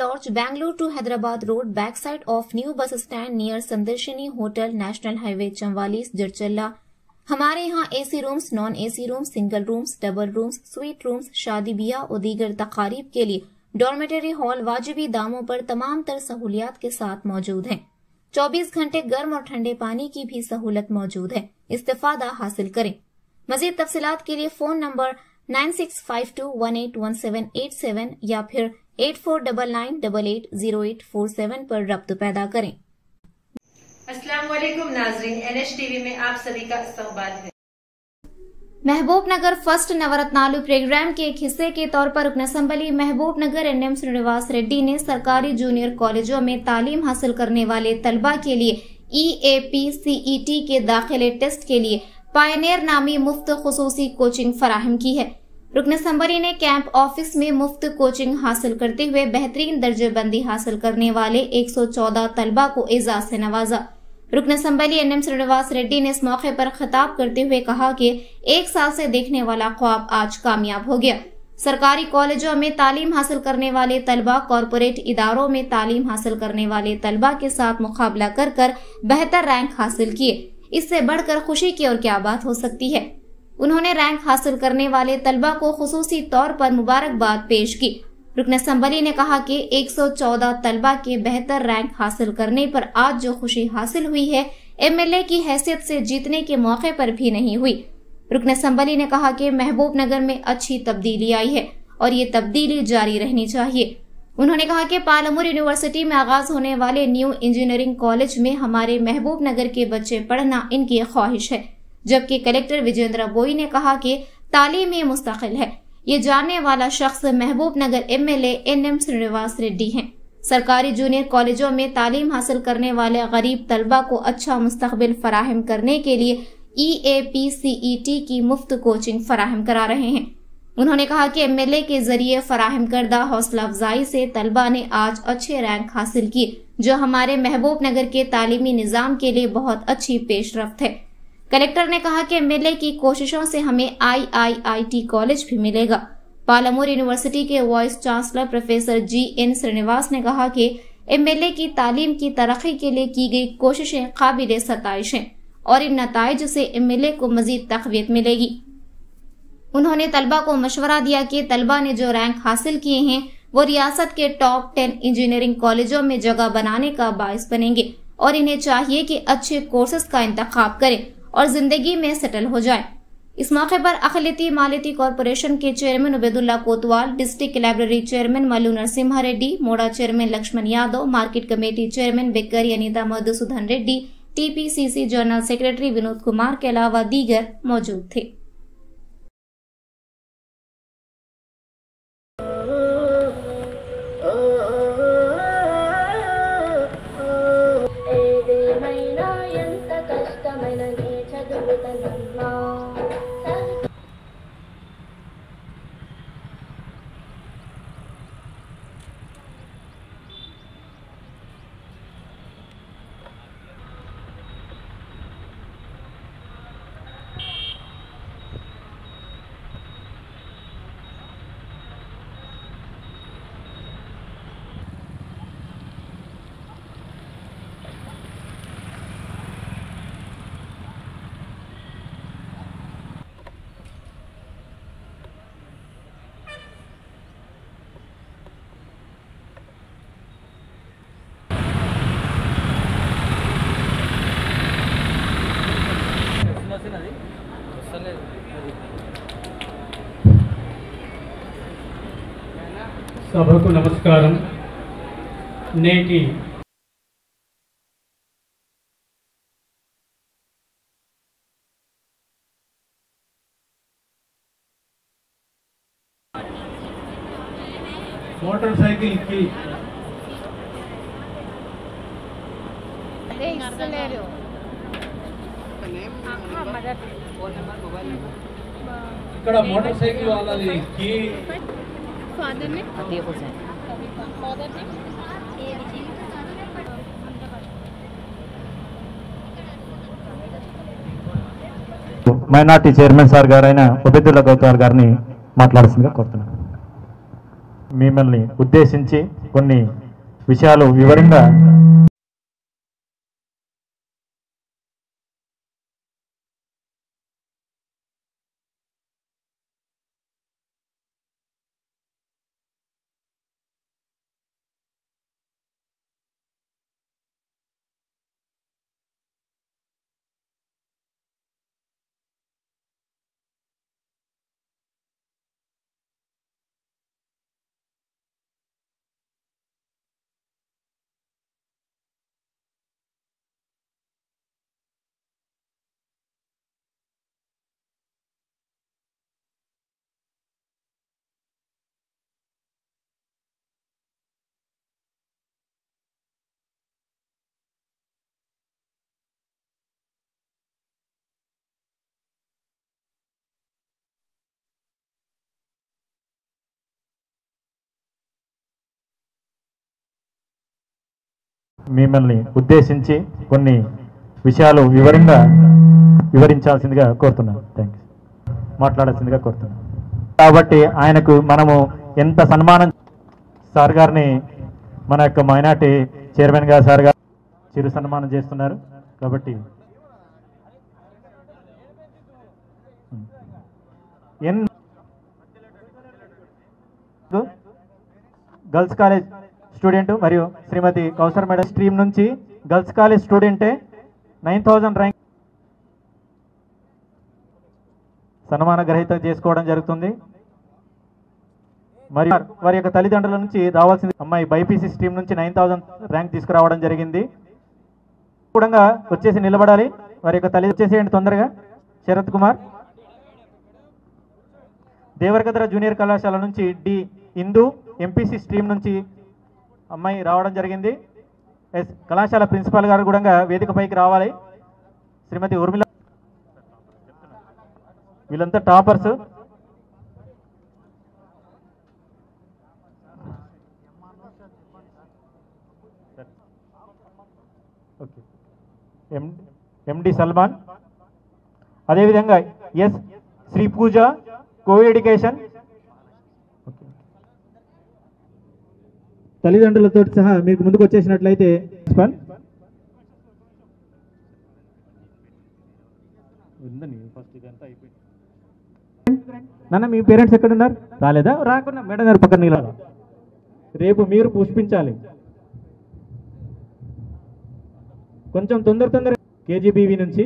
Church, Bangalore to Hyderabad Road, backside of new bus stand near Sandarshini Hotel, National Highway, Chamwalis, Jirchalla। हमारे यहाँ AC rooms, non AC rooms, single rooms, double rooms, sweet rooms, शादी ब्याह और दीगर तकारीब के लिए dormitory hall वाजिबी दामों पर तमाम तर सहूलियात के साथ मौजूद हैं। 24 घंटे गर्म और ठंडे पानी की भी सहूलत मौजूद है। इस्तेफादा हासिल करें। मजीद तफसीलात के लिए फोन नंबर 9652181787 या फिर 8499880847 पर रब्त पैदा करें। अस्सलाम वालेकुम नाज़रीन, NHTV में आप सभी का इस्तकबाल है। महबूब नगर फर्स्ट नवरत्नालु प्रोग्राम के एक हिस्से के तौर पर रुकन असम्बली महबूब नगर NM श्रीनिवास रेड्डी ने सरकारी जूनियर कॉलेजों में तालीम हासिल करने वाले तलबा के लिए EAP-CET के दाखिले टेस्ट के लिए पायनियर नामी मुफ्त खुसूसी कोचिंग फराहम की है। रुकन असम्बली ने कैंप ऑफिस में मुफ्त कोचिंग हासिल करते हुए बेहतरीन दर्जेबंदी हासिल करने वाले 114 तलबा को एजाज से नवाजा। रुकन असम्बली NM श्रीनिवास रेड्डी ने इस मौके पर खिताब करते हुए कहा कि 1 साल से देखने वाला ख्वाब आज कामयाब हो गया। सरकारी कॉलेजों में तालीम हासिल करने वाले तलबा कॉरपोरेट इदारों में तालीम हासिल करने वाले तलबा के साथ मुकाबला कर बेहतर रैंक हासिल किए। इससे बढ़कर खुशी की और क्या बात हो सकती है। उन्होंने रैंक हासिल करने वाले तलबा को खुसूसी तौर पर मुबारकबाद पेश की। रुकन असम्बली ने कहा कि 114 तलबा के बेहतर रैंक हासिल करने पर आज जो खुशी हासिल हुई है MLA की हैसियत से जीतने के मौके पर भी नहीं हुई। रुकन असम्बली ने कहा कि महबूब नगर में अच्छी तब्दीली आई है और ये तब्दीली जारी रहनी चाहिए। उन्होंने कहा कि पालमपुर यूनिवर्सिटी में आगाज होने वाले न्यू इंजीनियरिंग कॉलेज में हमारे महबूब नगर के बच्चे पढ़ना इनकी ख्वाहिश है। जबकि कलेक्टर विजेंद्र बोई ने कहा कि तालीम ही मुस्तकिल है। ये जानने वाला शख्स महबूब नगर MLA NM श्रीनिवास रेड्डी हैं। सरकारी जूनियर कॉलेजों में तालीम हासिल करने वाले गरीब तलबा को अच्छा मुस्तकबिल फराहम करने के लिए EAP-CET की मुफ्त कोचिंग फराहम करा रहे हैं। उन्होंने कहा कि MLA के जरिए फराहम करदा हौसला अफजाई से तलबा ने आज अच्छे रैंक हासिल किए, जो हमारे महबूब नगर के तालीमी निजाम के लिए बहुत अच्छी पेशरफ्त है। कलेक्टर ने कहा कि MLA की कोशिशों से हमें IIIT कॉलेज भी मिलेगा। पालमपुर यूनिवर्सिटी के vice chancellor professor GN Srinivas ने कहा कि MLA की तालीम की तरक्की के लिए की गई कोशिशें काबिल सताइश हैं और इन नताइज से MLA को मजीद तक़वियत मिलेगी। उन्होंने तलबा को मशवरा दिया कि तलबा ने जो रैंक हासिल किए हैं वो रियासत के टॉप 10 इंजीनियरिंग कॉलेजों में जगह बनाने का बाइस बनेंगे और इन्हें चाहिए कि अच्छे कोर्सेज का इंतखाब करें और जिंदगी में सेटल हो जाए। इस मौके पर अखिलती मालियती कॉरपोरेशन के chairman Ubaidullah Kotwal, district library chairman Mallu Narasimha Reddy, मोड़ा chairman Laxman Yadav, market committee chairman Bekkari Anita Madhusudan Reddy, TPCC general secretary Vinod Kumar के अलावा दीगर मौजूद थे। సభకు నమస్కారం। నేటి మోటార్ సైకిల్ కి ఇక్కడ మోటార్ సైకిల్ వాళ్ళది కి फादर ने మైనార్టీ చైర్మన్ సార్ గారైన ఉబైదుల్లా గౌతార్ గారిని మాట్లాడాల్సిందిగా కోరుతున్నాను। మిమ్మల్ని ఉద్దేశించి కొన్ని విషయాలు వివరంగా మిమ్మల్ని ఉద్దేశించి కొన్ని విషయాలు వివరించాల్సిందిగా కోరుతున్నాను. థ్యాంక్స్. మాట్లాడాల్సిందిగా కోరుతున్నాను. కాబట్టి ఆయనకు మనము ఎంత సన్మానం సార్ గారిని మన యొక్క మైనార్టీ చైర్మన్ గారు సార్ గారు చిరు సన్మానం చేస్తున్నారు. కాబట్టి గర్ల్స్ కాలేజ్ స్టూడెంట్ మరియు శ్రీమతి కౌసర్ మేడం స్ట్రీమ్ నుంచి గర్ల్స్ కాలేజ్ స్టూడెంటే 9000 ర్యాంక్ సన్మాన గ్రహీత చేసుకోవడం జరుగుతుంది. మరియు వారి యొక్క తల్లిదండ్రుల నుంచి రావాల్సింది అమ్మాయి బైపీసీ స్ట్రీమ్ నుంచి 9000 ర్యాంక్ తీసుకురావడం జరిగింది. కూడా వచ్చేసి నిలబడాలి. వారి యొక్క తల్లి వచ్చేసేయండి తొందరగా. శరత్ కుమార్ దేవరకద్ర జూనియర్ కళాశాల నుంచి డి ఇందు ఎంపీసీ స్ట్రీమ్ నుంచి అమ్మాయి రావడం జరిగింది. కళాశాల ప్రిన్సిపాల్ గారు కూడా వేదికపైకి రావాలి. శ్రీమతి ఉర్మిళ. వీళ్ళంతా టాపర్స్. ఓకే. ఎండి సల్మాన్. అదేవిధంగా ఎస్ శ్రీ పూజ కో ఎడ్యుకేషన్. తల్లిదండ్రులతో సహా మీకు ముందుకు వచ్చేసినట్లయితే నాన్న మీ పేరెంట్స్ ఎక్కడున్నారు? రాలేదా? రాకుండా మేడం గారు పక్కన నిలబడాలి. రేపు మీరు పుష్పించాలి. కొంచెం తొందర కేజీబీవీ నుంచి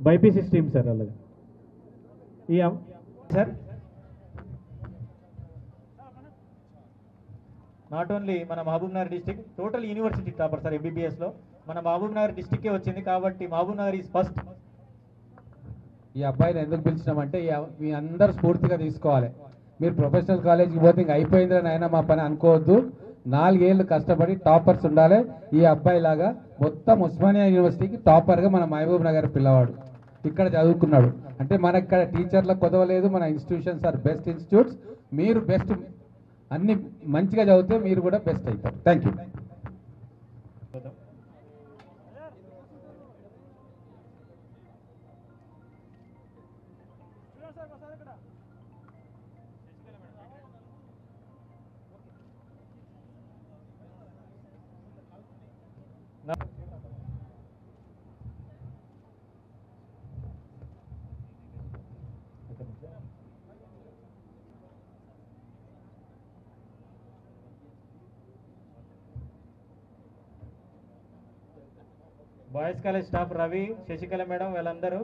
బైపీసీ స్ట్రీమ్ సార్ అలాగే ఈ సార్ నాట్ ఓన్లీ మన Mahbubnagar district total university topper sir ఎంబీబీఎస్లో మన మహబూబ్ నగర్ డిస్టిక్కే వచ్చింది. కాబట్టి మహబూబ్ నగర్ ఈజ్ ఫస్ట్. ఈ అబ్బాయిని ఎందుకు పిలిచినామంటే మీ అందరు స్ఫూర్తిగా తీసుకోవాలి. మీరు ప్రొఫెషనల్ కాలేజీకి పోతే ఇంకా అయిపోయిందని అయినా మా పని అనుకోవద్దు. 4 ఏళ్ళు కష్టపడి టాపర్స్ ఉండాలి. ఈ అబ్బాయి లాగా మొత్తం ఉస్మానియా యూనివర్సిటీకి టాపర్గా మన మహబూబ్ నగర్ పిల్లవాడు ఇక్కడ చదువుకున్నాడు. అంటే మనకి ఇక్కడ టీచర్లకు కొదవలేదు. మన ఇన్స్టిట్యూషన్స్ ఆర్ బెస్ట్ ఇన్స్టిట్యూట్స్. మీరు బెస్ట్ అన్ని మంచిగా చదివితే మీరు కూడా బెస్ట్ అవుతారు. Thank you. Boys college staff Ravi, Sasikala madam వీళ్ళందరూ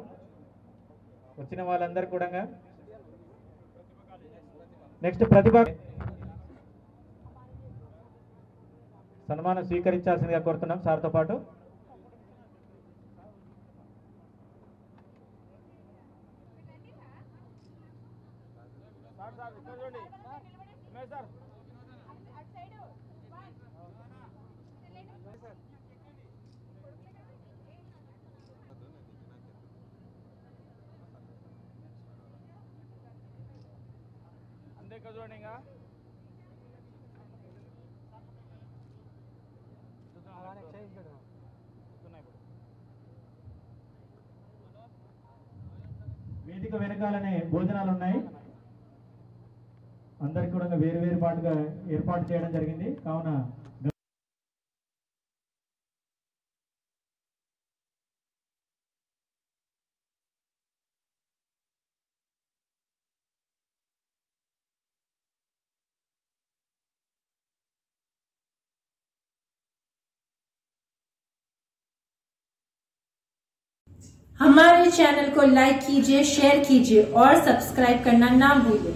వచ్చిన వాళ్ళందరూ కూడా నెక్స్ట్ ప్రతిభ సన్మానం స్వీకరించాల్సిందిగా కోరుతున్నాం సార్తో పాటు. వేదిక వెనకాలనే భోజనాలు ఉన్నాయి. అందరికి కూడా వేరు వేరు పాటుగా ఏర్పాటు చేయడం జరిగింది. కావున हमारे चैनल को लाइक कीजिए, शेयर कीजिए और सब्सक्राइब करना ना भूलिए।